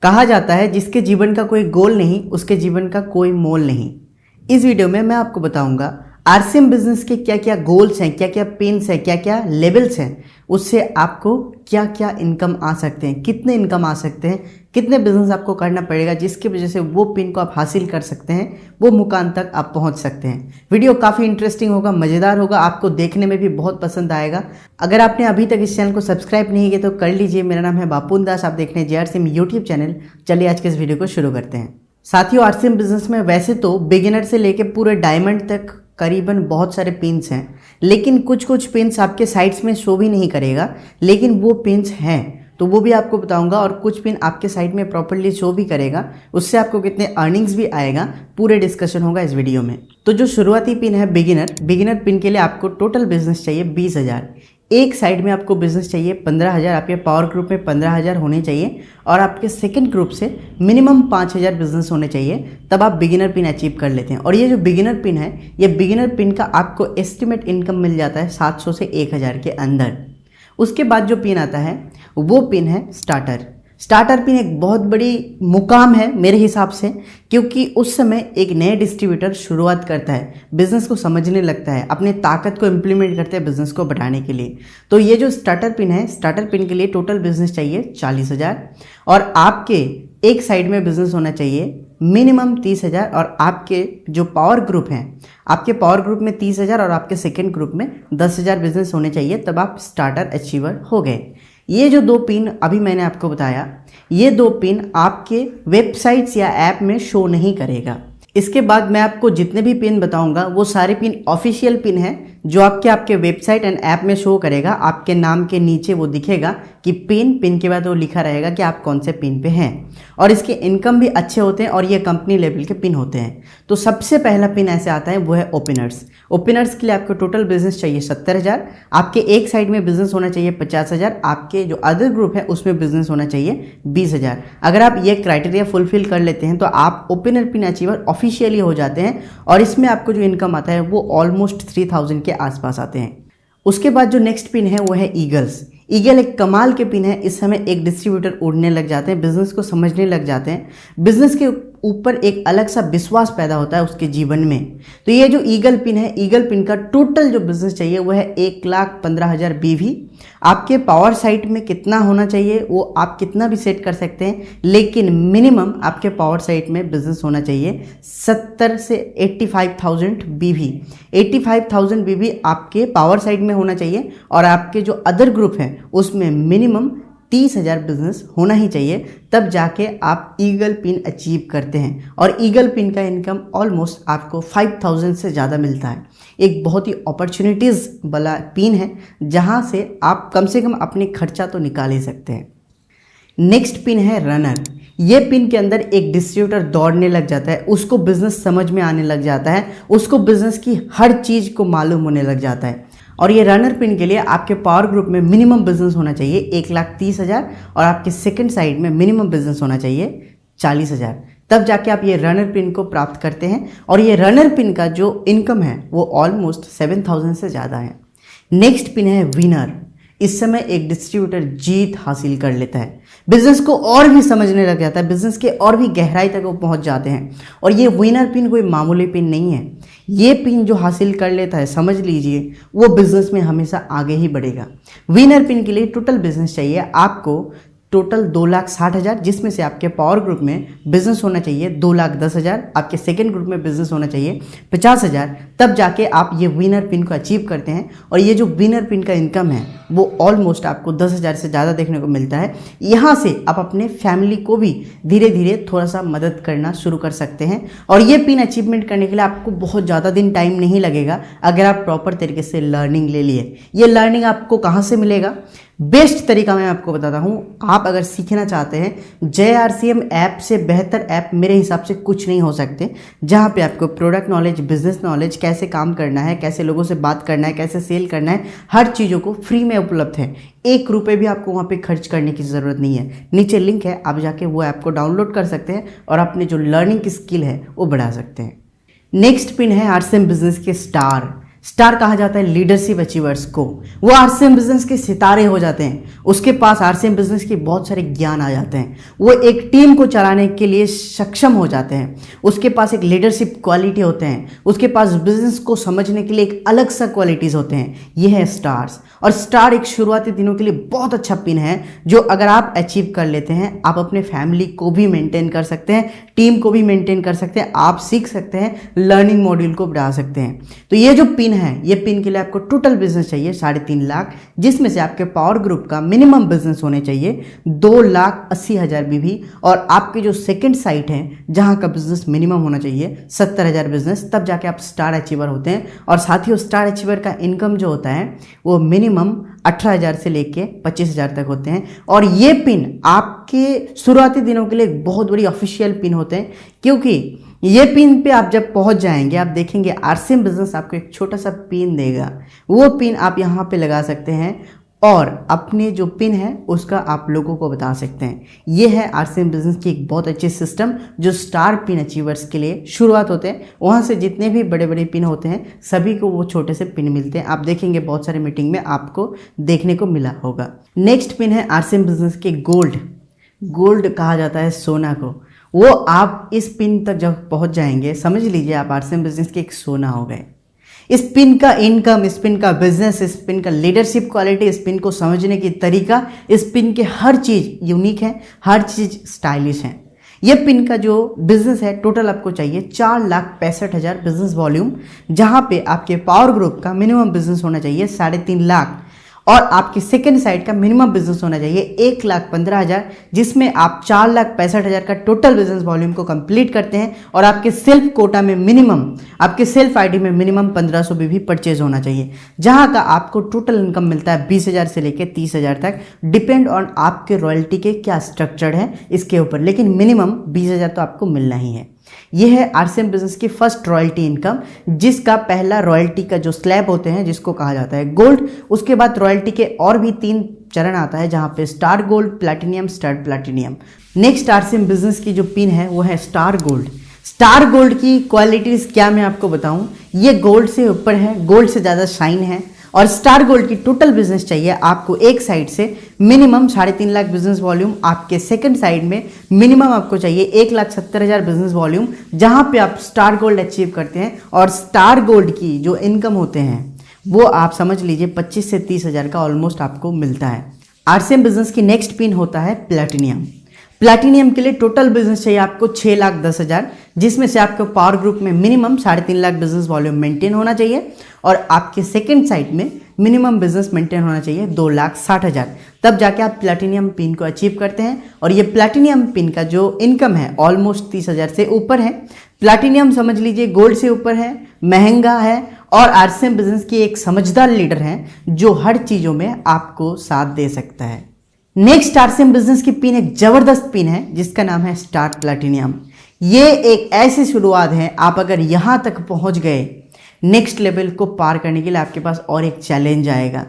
कहा जाता है जिसके जीवन का कोई गोल नहीं उसके जीवन का कोई मोल नहीं। इस वीडियो में मैं आपको बताऊंगा आरसीएम बिजनेस के क्या क्या गोल्स हैं, क्या क्या पिन्स हैं, क्या क्या लेवल्स हैं, उससे आपको क्या क्या इनकम आ सकते हैं, कितने इनकम आ सकते हैं, कितने बिजनेस आपको करना पड़ेगा जिसकी वजह से वो पिन को आप हासिल कर सकते हैं, वो मुकाम तक आप पहुंच सकते हैं। वीडियो काफ़ी इंटरेस्टिंग होगा, मज़ेदार होगा, आपको देखने में भी बहुत पसंद आएगा। अगर आपने अभी तक इस चैनल को सब्सक्राइब नहीं किया तो कर लीजिए। मेरा नाम है बापुन दास, आप देख रहे हैं जेआरसीएम यूट्यूब चैनल। चलिए आज के इस वीडियो को शुरू करते हैं। साथियों, आरसीएम बिजनेस में वैसे तो बिगिनर से लेके पूरे डायमंड तक करीबन बहुत सारे पिन्स हैं, लेकिन कुछ कुछ पिन्स आपके साइट्स में शो भी नहीं करेगा, लेकिन वो पिन्स हैं तो वो भी आपको बताऊंगा। और कुछ पिन आपके साइट में प्रॉपर्ली शो भी करेगा, उससे आपको कितने अर्निंग्स भी आएगा, पूरे डिस्कशन होगा इस वीडियो में। तो जो शुरुआती पिन है बिगिनर पिन के लिए आपको टोटल बिजनेस चाहिए 20,000। एक साइड में आपको बिजनेस चाहिए 15,000, आपके पावर ग्रुप में 15,000 होने चाहिए और आपके सेकंड ग्रुप से मिनिमम 5,000 बिजनेस होने चाहिए, तब आप बिगिनर पिन अचीव कर लेते हैं। और ये जो बिगिनर पिन है, ये बिगिनर पिन का आपको एस्टिमेट इनकम मिल जाता है 700 से 1,000 के अंदर। उसके बाद जो पिन आता है वो पिन है स्टार्टर पिन। एक बहुत बड़ी मुकाम है मेरे हिसाब से, क्योंकि उस समय एक नए डिस्ट्रीब्यूटर शुरुआत करता है, बिजनेस को समझने लगता है, अपने ताकत को इम्प्लीमेंट करते हैं बिजनेस को बढ़ाने के लिए। तो ये जो स्टार्टर पिन है, स्टार्टर पिन के लिए टोटल बिजनेस चाहिए 40,000 और आपके एक साइड में बिजनेस होना चाहिए मिनिमम 30,000 और आपके जो पावर ग्रुप हैं, आपके पावर ग्रुप में 30,000 और आपके सेकेंड ग्रुप में 10,000 बिजनेस होने चाहिए, तब आप स्टार्टर अचीवर हो गए। ये जो दो पिन अभी मैंने आपको बताया, ये दो पिन आपके वेबसाइट्स या ऐप में शो नहीं करेगा। इसके बाद मैं आपको जितने भी पिन बताऊंगा वो सारे पिन ऑफिशियल पिन है, जो आपके वेबसाइट एंड ऐप में शो करेगा। आपके नाम के नीचे वो दिखेगा कि पिन के बाद वो लिखा रहेगा कि आप कौन से पिन पे हैं, और इसके इनकम भी अच्छे होते हैं और ये कंपनी लेवल के पिन होते हैं। तो सबसे पहला पिन ऐसे आता है वो है ओपनर्स के लिए आपको टोटल बिजनेस चाहिए 70,000, आपके एक साइड में बिजनेस होना चाहिए 50,000, आपके जो अदर ग्रुप है उसमें बिजनेस होना चाहिए 20,000। अगर आप ये क्राइटेरिया फुलफिल कर लेते हैं तो आप ओपनर पिन अचीवर ऑफिशियली हो जाते हैं और इसमें आपको जो इनकम आता है वो ऑलमोस्ट 3,000 के आसपास आते हैं। उसके बाद जो नेक्स्ट पिन है वो है ईगल एक कमाल के पिन है। इस समय एक डिस्ट्रीब्यूटर उड़ने लग जाते हैं, बिजनेस को समझने लग जाते हैं, बिजनेस के ऊपर एक अलग सा विश्वास पैदा होता है उसके जीवन में। तो ये जो ईगल पिन है, ईगल पिन का टोटल जो बिजनेस चाहिए वो है 1,15,000 BV। आपके पावर साइट में कितना होना चाहिए वो आप कितना भी सेट कर सकते हैं, लेकिन मिनिमम आपके पावर साइट में बिजनेस होना चाहिए 70 से 85,000 BV। 85,000 BV आपके पावर साइट में होना चाहिए और आपके जो अदर ग्रुप हैं उसमें मिनिमम 30,000 बिजनेस होना ही चाहिए, तब जाके आप ईगल पिन अचीव करते हैं। और ईगल पिन का इनकम ऑलमोस्ट आपको 5,000 से ज़्यादा मिलता है। एक बहुत ही अपॉर्चुनिटीज़ वाला पिन है जहां से आप कम से कम अपने खर्चा तो निकाल ही सकते हैं। नेक्स्ट पिन है रनर। ये पिन के अंदर एक डिस्ट्रीब्यूटर दौड़ने लग जाता है, उसको बिजनेस समझ में आने लग जाता है, उसको बिजनेस की हर चीज़ को मालूम होने लग जाता है। और ये रनर पिन के लिए आपके पावर ग्रुप में मिनिमम बिजनेस होना चाहिए 1,30,000 और आपके सेकंड साइड में मिनिमम बिजनेस होना चाहिए 40,000, तब जाके आप ये रनर पिन को प्राप्त करते हैं। और ये रनर पिन का जो इनकम है वो ऑलमोस्ट 7,000 से ज़्यादा है। नेक्स्ट पिन है विनर। इस समय एक डिस्ट्रीब्यूटर जीत हासिल कर लेता है, बिजनेस को और भी समझने लग जाता है, बिजनेस के और भी गहराई तक वो पहुंच जाते हैं। और ये विनर पिन कोई मामूली पिन नहीं है, ये पिन जो हासिल कर लेता है समझ लीजिए वो बिजनेस में हमेशा आगे ही बढ़ेगा। विनर पिन के लिए टोटल बिजनेस चाहिए आपको टोटल 2,60,000, जिसमें से आपके पावर ग्रुप में बिजनेस होना चाहिए 2,10,000, आपके सेकेंड ग्रुप में बिजनेस होना चाहिए 50,000, तब जाके आप ये विनर पिन को अचीव करते हैं। और ये जो विनर पिन का इनकम है वो ऑलमोस्ट आपको 10,000 से ज़्यादा देखने को मिलता है। यहाँ से आप अपने फैमिली को भी धीरे धीरे थोड़ा सा मदद करना शुरू कर सकते हैं। और ये पिन अचीवमेंट करने के लिए आपको बहुत ज़्यादा दिन टाइम नहीं लगेगा अगर आप प्रॉपर तरीके से लर्निंग ले लिए। ये लर्निंग आपको कहाँ से मिलेगा? बेस्ट तरीका मैं आपको बताता हूँ। आप अगर सीखना चाहते हैं, जेआरसीएम ऐप से बेहतर ऐप मेरे हिसाब से कुछ नहीं हो सकते, जहाँ पे आपको प्रोडक्ट नॉलेज, बिजनेस नॉलेज, कैसे काम करना है, कैसे लोगों से बात करना है, कैसे सेल करना है, हर चीज़ों को फ्री में उपलब्ध है। 1 रुपये भी आपको वहाँ पे खर्च करने की ज़रूरत नहीं है। नीचे लिंक है, आप जाके वो ऐप को डाउनलोड कर सकते हैं और अपने जो लर्निंग की स्किल है वो बढ़ा सकते हैं। नेक्स्ट पिन है आरसीएम बिजनेस के स्टार कहा जाता है लीडरशिप अचीवर्स को। वो आरसीएम बिजनेस के सितारे हो जाते हैं, उसके पास आरसीएम बिजनेस के बहुत सारे ज्ञान आ जाते हैं, वो एक टीम को चलाने के लिए सक्षम हो जाते हैं, उसके पास एक लीडरशिप क्वालिटी होते हैं, उसके पास बिजनेस को समझने के लिए एक अलग सा क्वालिटीज़ होते हैं। ये है स्टार्स। और स्टार एक शुरुआती दिनों के लिए बहुत अच्छा पिन है, जो अगर आप अचीव कर लेते हैं आप अपने फैमिली को भी मेंटेन कर सकते हैं, टीम को भी मेंटेन कर सकते हैं, आप सीख सकते हैं, लर्निंग मॉड्यूल को बढ़ा सकते हैं। तो ये जो पिन है, ये पिन के लिए आपको टोटल बिजनेस चाहिए 3.5 लाख, जिसमें से आपके पावर ग्रुप का मिनिमम बिजनेस होने चाहिए 2,80,000 बीवी, और आपकी जो सेकंड साइट है जहां का बिजनेस मिनिमम होना चाहिए 70,000 बिजनेस, तब जाके आप स्टार अचीवर होते हैं। और साथ ही स्टार अचीवर का इनकम जो होता है वो मिनिमम 18,000 से लेके 25,000 तक होते हैं। और ये पिन आपके शुरुआती दिनों के लिए एक बहुत बड़ी ऑफिशियल पिन होते हैं, क्योंकि ये पिन पे आप जब पहुंच जाएंगे आप देखेंगे आरसीएम बिजनेस आपको एक छोटा सा पिन देगा, वो पिन आप यहाँ पे लगा सकते हैं और अपने जो पिन है उसका आप लोगों को बता सकते हैं। ये है आरसीएम बिजनेस की एक बहुत अच्छी सिस्टम जो स्टार पिन अचीवर्स के लिए शुरुआत होते हैं। वहाँ से जितने भी बड़े बड़े पिन होते हैं सभी को वो छोटे से पिन मिलते हैं। आप देखेंगे बहुत सारे मीटिंग में आपको देखने को मिला होगा। नेक्स्ट पिन है आरसीएम बिजनेस के गोल्ड। गोल्ड कहा जाता है सोना को। वो आप इस पिन तक जब पहुँच जाएंगे समझ लीजिए आप आरसीएम बिजनेस के एक सोना हो गए। इस पिन का इनकम, इस पिन का बिजनेस, इस पिन का लीडरशिप क्वालिटी, इस पिन को समझने की तरीका, इस पिन के हर चीज़ यूनिक है, हर चीज़ स्टाइलिश है। ये पिन का जो बिजनेस है टोटल आपको चाहिए 4,65,000 बिजनेस वॉल्यूम, जहाँ पे आपके पावर ग्रुप का मिनिमम बिजनेस होना चाहिए 3.5 लाख, और आपकी सेकेंड साइड का मिनिमम बिजनेस होना चाहिए 1,15,000, जिसमें आप 4,65,000 का टोटल बिजनेस वॉल्यूम को कंप्लीट करते हैं। और आपके सेल्फ कोटा में मिनिमम, आपके सेल्फ आईडी में मिनिमम 1,500 भी परचेज होना चाहिए, जहां का आपको टोटल इनकम मिलता है 20,000 से लेकर 30,000 तक, डिपेंड ऑन आपके रॉयल्टी के क्या स्ट्रक्चर्ड है इसके ऊपर, लेकिन मिनिमम 20,000 तो आपको मिलना ही है। यह है आरसीएम बिजनेस की फर्स्ट रॉयल्टी इनकम, जिसका पहला रॉयल्टी का जो स्लैब होते हैं जिसको कहा जाता है गोल्ड। उसके बाद रॉयल्टी के और भी 3 चरण आता है, जहां पे star gold, platinum, star platinum. Next RCM business की जो पिन है वो है स्टार गोल्ड। स्टार गोल्ड की क्वालिटीज क्या मैं आपको बताऊं, ये गोल्ड से ऊपर है, गोल्ड से ज़्यादा शाइन है। और स्टार गोल्ड की टोटल बिजनेस चाहिए आपको एक साइड से मिनिमम 3.5 लाख बिजनेस वॉल्यूम, आपके सेकंड साइड में मिनिमम आपको चाहिए 1,70,000 बिजनेस वॉल्यूम, जहां पे आप स्टार गोल्ड अचीव करते हैं। और स्टार गोल्ड की जो इनकम होते हैं वो आप समझ लीजिए 25 से 30,000 का ऑलमोस्ट आपको मिलता है। आरसीएम बिजनेस की नेक्स्ट पिन होता है प्लैटिनियम। प्लैटिनियम के लिए टोटल बिजनेस चाहिए आपको 6,10,000, जिसमें से आपको पावर ग्रुप में minimum 3.5 lakh business volume maintain होना चाहिए, और आपके सेकंड साइड में मिनिमम बिजनेस मेंटेन होना चाहिए 2,60,000, तब जाके आप प्लैटिनियम पिन को अचीव करते हैं। और ये प्लैटिनियम पिन का जो इनकम है ऑलमोस्ट 30,000 से ऊपर है। प्लैटिनियम समझ लीजिए गोल्ड से ऊपर है, महंगा है, और आरसीएम बिजनेस की एक समझदार लीडर है जो हर चीज़ों में आपको साथ दे सकता है। नेक्स्ट आरसीएम बिजनेस की पिन एक जबरदस्त पिन है जिसका नाम है स्टार प्लैटिनियम। ये एक ऐसी शुरुआत है, आप अगर यहां तक पहुंच गए नेक्स्ट लेवल को पार करने के लिए आपके पास और एक चैलेंज आएगा।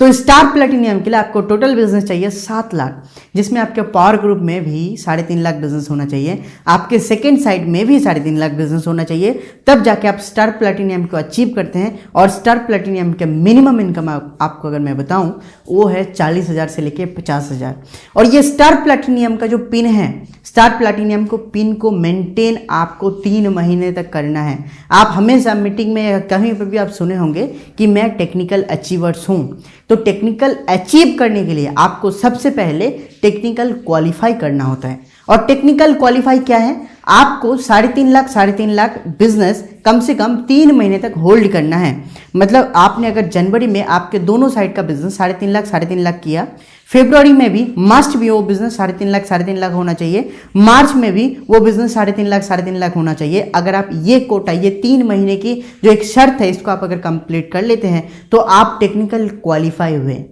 तो स्टार प्लैटिनियम के लिए आपको टोटल बिजनेस चाहिए 7 लाख, जिसमें आपके पावर ग्रुप में भी 3.5 लाख बिजनेस होना चाहिए, आपके सेकंड साइड में भी 3.5 लाख बिजनेस होना चाहिए, तब जाके आप स्टार प्लैटिनियम को अचीव करते हैं। और स्टार प्लैटिनियम के मिनिमम इनकम आपको अगर मैं बताऊं वो है 40,000 से लेके 50,000। और ये स्टार प्लैटिनियम का जो पिन है, स्टार प्लैटिनियम को पिन को मेंटेन आपको 3 महीने तक करना है। आप हमेशा मीटिंग में कहीं पर भी आप सुने होंगे कि मैं टेक्निकल अचीवर्स हूं, तो टेक्निकल अचीव करने के लिए आपको सबसे पहले टेक्निकल क्वालिफाई करना होता है। और टेक्निकल क्वालिफाई क्या है, आपको 3.5 लाख बिजनेस कम से कम 3 महीने तक होल्ड करना है। मतलब आपने अगर जनवरी में आपके दोनों साइड का बिजनेस 3.5 लाख किया, फरवरी में भी मस्ट भी वो बिजनेस 3.5 लाख होना चाहिए, मार्च में भी वो बिजनेस 3.5 लाख होना चाहिए। अगर आप ये कोटा, ये 3 महीने की जो एक शर्त है, इसको आप अगर कंप्लीट कर लेते हैं तो आप टेक्निकल क्वालिफाई हुए।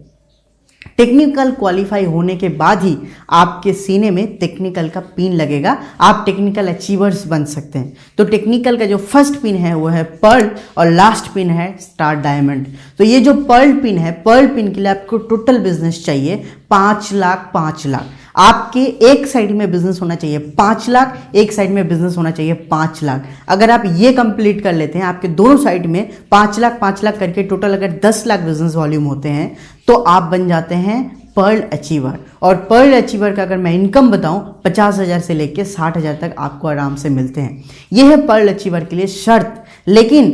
टेक्निकल क्वालिफाई होने के बाद ही आपके सीने में टेक्निकल का पिन लगेगा, आप टेक्निकल अचीवर्स बन सकते हैं। तो टेक्निकल का जो फर्स्ट पिन है वो है पर्ल, और लास्ट पिन है स्टार डायमंड। तो ये जो पर्ल पिन है, पर्ल पिन के लिए आपको टोटल बिजनेस चाहिए 5 लाख। आपके एक साइड में बिजनेस होना चाहिए 5 लाख, एक साइड में बिजनेस होना चाहिए 5 लाख। अगर आप ये कंप्लीट कर लेते हैं, आपके दोनों साइड में 5 लाख करके टोटल अगर 10 लाख बिजनेस वॉल्यूम होते हैं तो आप बन जाते हैं पर्ल अचीवर। और पर्ल अचीवर का अगर मैं इनकम बताऊं 50,000 से लेकर 60,000 तक आपको आराम से मिलते हैं। यह है पर्ल अचीवर के लिए शर्त। लेकिन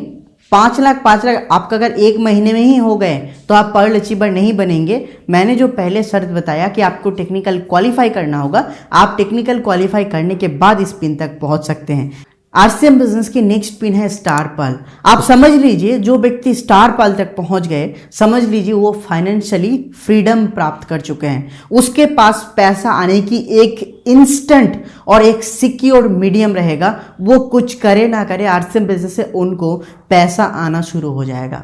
5 लाख आपका अगर एक महीने में ही हो गए तो आप पर्ल अचीवर नहीं बनेंगे। मैंने जो पहले शर्त बताया कि आपको टेक्निकल क्वालिफाई करना होगा, आप टेक्निकल क्वालिफाई करने के बाद इस पिन तक पहुंच सकते हैं। आरसीएम बिजनेस की नेक्स्ट पिन है स्टार पर्ल। आप समझ लीजिए जो व्यक्ति स्टार पर्ल तक पहुंच गए, समझ लीजिए वो फाइनेंशियली फ्रीडम प्राप्त कर चुके हैं। उसके पास पैसा आने की एक इंस्टेंट और एक सिक्योर मीडियम रहेगा। वो कुछ करे ना करे, आरसीएम बिजनेस से उनको पैसा आना शुरू हो जाएगा।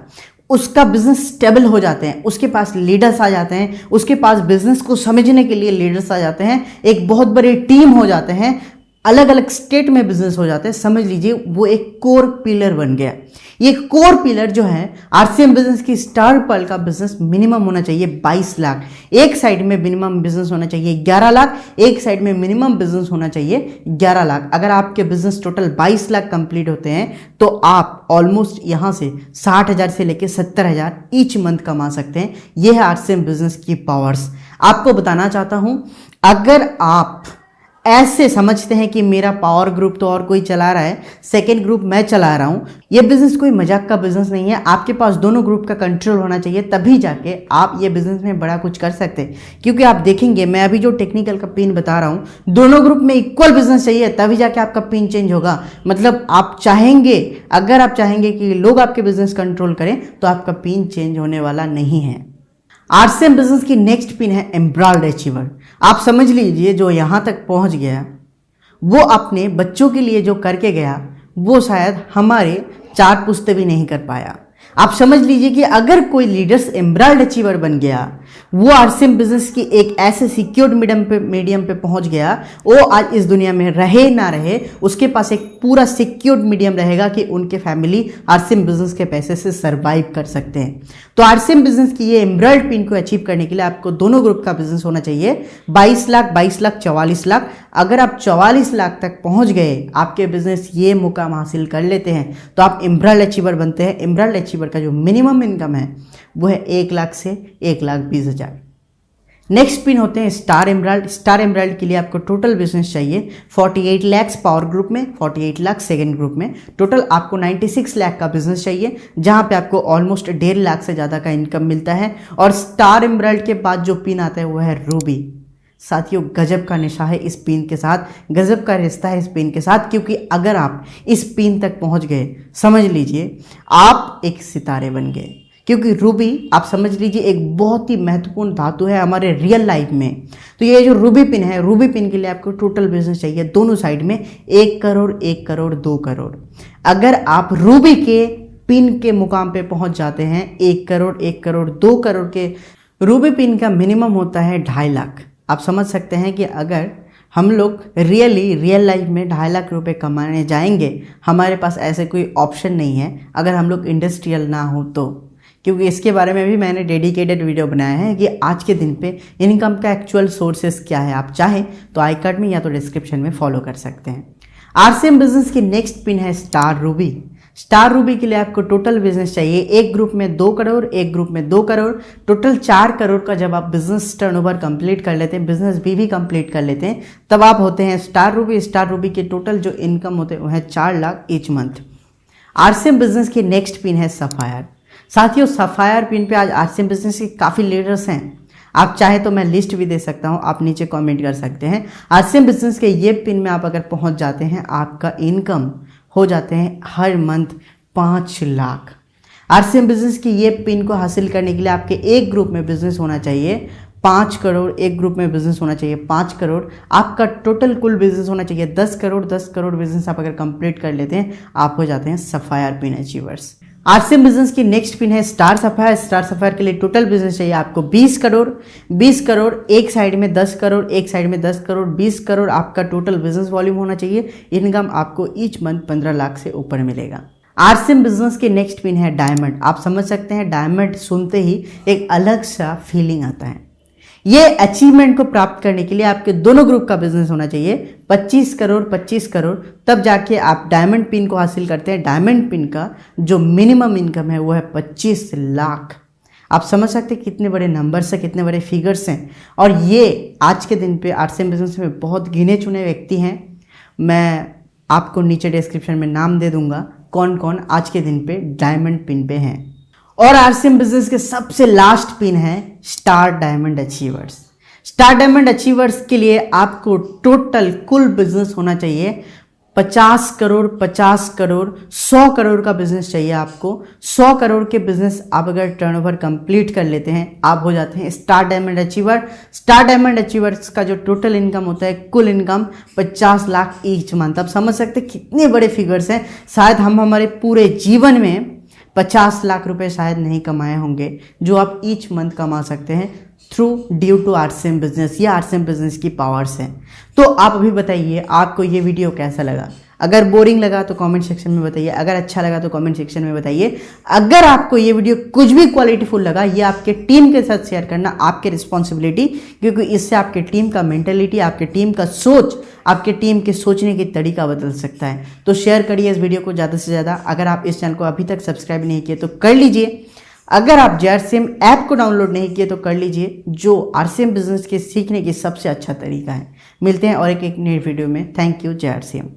उसका बिजनेस स्टेबल हो जाते हैं, उसके पास लीडर्स आ जाते हैं, उसके पास बिजनेस को समझने के लिए लीडर्स आ जाते हैं, एक बहुत बड़ी टीम हो जाते हैं, अलग अलग स्टेट में बिजनेस हो जाते हैं। समझ लीजिए वो एक कोर पिलर बन गया। ये कोर पिलर जो है आरसीएम बिजनेस की स्टार पर्ल का बिजनेस मिनिमम होना चाहिए 22 लाख। एक साइड में मिनिमम बिजनेस होना चाहिए 11 लाख, एक साइड में मिनिमम बिजनेस होना चाहिए 11 लाख। अगर आपके बिजनेस टोटल 22 लाख कंप्लीट होते हैं तो आप ऑलमोस्ट यहां से 60,000 से लेकर 70,000 ईच मंथ कमा सकते हैं। यह है आरसीएम बिजनेस की पावर्स। आपको बताना चाहता हूं, अगर आप ऐसे समझते हैं कि मेरा पावर ग्रुप तो और कोई चला रहा है, सेकेंड ग्रुप मैं चला रहा हूं, ये बिजनेस कोई मजाक का बिजनेस नहीं है। आपके पास दोनों ग्रुप का कंट्रोल होना चाहिए, तभी जाके आप ये बिजनेस में बड़ा कुछ कर सकते हैं। क्योंकि आप देखेंगे मैं अभी जो टेक्निकल का पिन बता रहा हूं, दोनों ग्रुप में इक्वल बिजनेस चाहिए, तभी जाके आपका पिन चेंज होगा। मतलब आप चाहेंगे, अगर आप चाहेंगे कि लोग आपके बिजनेस कंट्रोल करें तो आपका पिन चेंज होने वाला नहीं है। आरसीएम बिजनेस की नेक्स्ट पिन है एम्ब्राल्ड अचीवर। आप समझ लीजिए जो यहां तक पहुंच गया वो अपने बच्चों के लिए जो करके गया वो शायद हमारे 4 पुश्ते भी नहीं कर पाया। आप समझ लीजिए कि अगर कोई लीडर्स एम्ब्राल्ड अचीवर बन गया, वो आरसीएम बिजनेस की एक ऐसे सिक्योर्ड मीडियम पे पहुंच गया, वो आज इस दुनिया में रहे ना रहे, उसके पास एक पूरा सिक्योर्ड मीडियम रहेगा कि उनके फैमिली आरसीएम बिजनेस के पैसे से सरवाइव कर सकते हैं। तो आरसीएम बिजनेस की ये एम्ब्राल्ड पिन को अचीव करने के लिए आपको दोनों ग्रुप का बिजनेस होना चाहिए 22 लाख, 44 लाख। अगर आप 44 लाख तक पहुंच गए, आपके बिजनेस ये मुकाम हासिल कर लेते हैं तो आप एम्ब्राल्ड अचीवर बनते हैं। एम्ब्राल्ड अचीवर का जो मिनिमम इनकम है वो है 1 लाख से 1,20,000। नेक्स्ट पिन होते हैं स्टार एमराल्ड। स्टार एमराल्ड के लिए आपको टोटल बिजनेस चाहिए 48 लाख पावर ग्रुप में, 48 लाख सेकेंड ग्रुप में। टोटल आपको 96 लाख का बिजनेस चाहिए, जहां पे आपको ऑलमोस्ट 1.5 लाख से ज़्यादा का इनकम मिलता है। और स्टार एमराल्ड के बाद जो पिन आता है वो है रूबी। साथियों, गजब का निशा है इस पिन के साथ, गजब का रिश्ता है इस पिन के साथ। क्योंकि अगर आप इस पिन तक पहुंच गए, समझ लीजिए आप एक सितारे बन गए। क्योंकि रूबी आप समझ लीजिए एक बहुत ही महत्वपूर्ण धातु है हमारे रियल लाइफ में। तो ये जो रूबी पिन है, रूबी पिन के लिए आपको टोटल बिजनेस चाहिए दोनों साइड में 1 करोड़, 1 करोड़, 2 करोड़। अगर आप रूबी के पिन के मुकाम पे पहुंच जाते हैं 1 करोड़, 1 करोड़, 2 करोड़ के, रूबी पिन का मिनिमम होता है 2.5 लाख। आप समझ सकते हैं कि अगर हम लोग रियल लाइफ में 2.5 लाख रुपए कमाने जाएंगे, हमारे पास ऐसे कोई ऑप्शन नहीं है अगर हम लोग इंडस्ट्रियल ना हो तो। क्योंकि इसके बारे में भी मैंने डेडिकेटेड वीडियो बनाया है कि आज के दिन पे इनकम का एक्चुअल सोर्सेस क्या है। आप चाहें तो आई कार्ड में या तो डिस्क्रिप्शन में फॉलो कर सकते हैं। आरसीएम बिजनेस की नेक्स्ट पिन है स्टार रूबी। स्टार रूबी के लिए आपको टोटल बिजनेस चाहिए, एक ग्रुप में 2 करोड़, एक ग्रुप में 2 करोड़, टोटल 4 करोड़ का जब आप बिजनेस टर्नओवर कंप्लीट कर लेते हैं, बिजनेस भी कंप्लीट कर लेते हैं, तब आप होते हैं स्टार रूबी। स्टार रूबी के टोटल जो इनकम होते हैं वो है 4 lakh each month. RCM business की नेक्स्ट पिन है सफायर। साथियों, सफायर पिन पे आज आरसीएम बिजनेस के काफ़ी लीडर्स हैं। आप चाहे तो मैं लिस्ट भी दे सकता हूं, आप नीचे कमेंट कर सकते हैं। आरसीएम बिजनेस के ये पिन में आप अगर पहुंच जाते हैं, आपका इनकम हो जाते हैं हर मंथ 5 लाख। आरसीएम बिजनेस की ये पिन को हासिल करने के लिए आपके एक ग्रुप में बिजनेस होना चाहिए 5 करोड़, एक ग्रुप में बिजनेस होना चाहिए 5 करोड़। आपका टोटल कुल बिजनेस होना चाहिए 10 करोड़। 10 करोड़ बिजनेस आप अगर कंप्लीट कर लेते हैं, आप हो जाते हैं sapphire pin achievers. RCM business की नेक्स्ट पिन है स्टार सफायर। स्टार सफायर के लिए टोटल बिजनेस चाहिए आपको 20 करोड़। 20 करोड़, एक साइड में 10 करोड़, एक साइड में 10 करोड़, 20 करोड़ आपका टोटल बिजनेस वॉल्यूम होना चाहिए। इनकम आपको ईच मंथ 15 लाख से ऊपर मिलेगा। आरसीएम बिजनेस की नेक्स्ट पिन है डायमंड। आप समझ सकते हैं, डायमंड सुनते ही एक अलग सा फीलिंग आता है। ये अचीवमेंट को प्राप्त करने के लिए आपके दोनों ग्रुप का बिजनेस होना चाहिए 25 करोड़ 25 करोड़, तब जाके आप डायमंड पिन को हासिल करते हैं। डायमंड पिन का जो मिनिमम इनकम है वो है 25 लाख। आप समझ सकते हैं कितने बड़े नंबर्स हैं, कितने बड़े फिगर्स हैं। और ये आज के दिन पे आरसीएम बिजनेस में बहुत गिने चुने व्यक्ति हैं। मैं आपको नीचे डिस्क्रिप्शन में नाम दे दूंगा कौन कौन आज के दिन पे डायमंड पिन पे हैं। और आरसीएम बिजनेस के सबसे लास्ट पिन है star diamond achievers. Star diamond achievers के लिए आपको टोटल कुल बिजनेस होना चाहिए 50 करोड़ 50 करोड़ 100 करोड़ का बिजनेस चाहिए आपको। 100 करोड़ के बिजनेस आप अगर टर्नओवर कंप्लीट कर लेते हैं आप हो जाते हैं star diamond achiever. Star diamond achievers का जो टोटल इनकम होता है कुल इनकम 50 लाख ईच मंथ। आप समझ सकते हैं कितने बड़े फिगर्स हैं। शायद हम हमारे पूरे जीवन में 50 लाख रुपए शायद नहीं कमाए होंगे जो आप ईच मंथ कमा सकते हैं through due to RCM business. ये आरसीएम बिजनेस की पावर्स हैं। तो आप अभी बताइए आपको ये वीडियो कैसा लगा। अगर बोरिंग लगा तो कमेंट सेक्शन में बताइए, अगर अच्छा लगा तो कमेंट सेक्शन में बताइए। अगर आपको ये वीडियो कुछ भी क्वालिटीफुल लगा, ये आपके टीम के साथ शेयर करना आपकी रिस्पॉन्सिबिलिटी, क्योंकि इससे आपके टीम का मेंटेलिटी, आपके टीम का सोच, आपके टीम के सोचने की तरीका बदल सकता है। तो शेयर करिए इस वीडियो को ज़्यादा से ज़्यादा। अगर आप इस चैनल को अभी तक सब्सक्राइब नहीं किए तो कर लीजिए। अगर आप जेआरसीएम ऐप को डाउनलोड नहीं किए तो कर लीजिए, जो आरसीएम बिजनेस के सीखने की सबसे अच्छा तरीका है। मिलते हैं और एक नई वीडियो में। Thank you जेआरसीएम।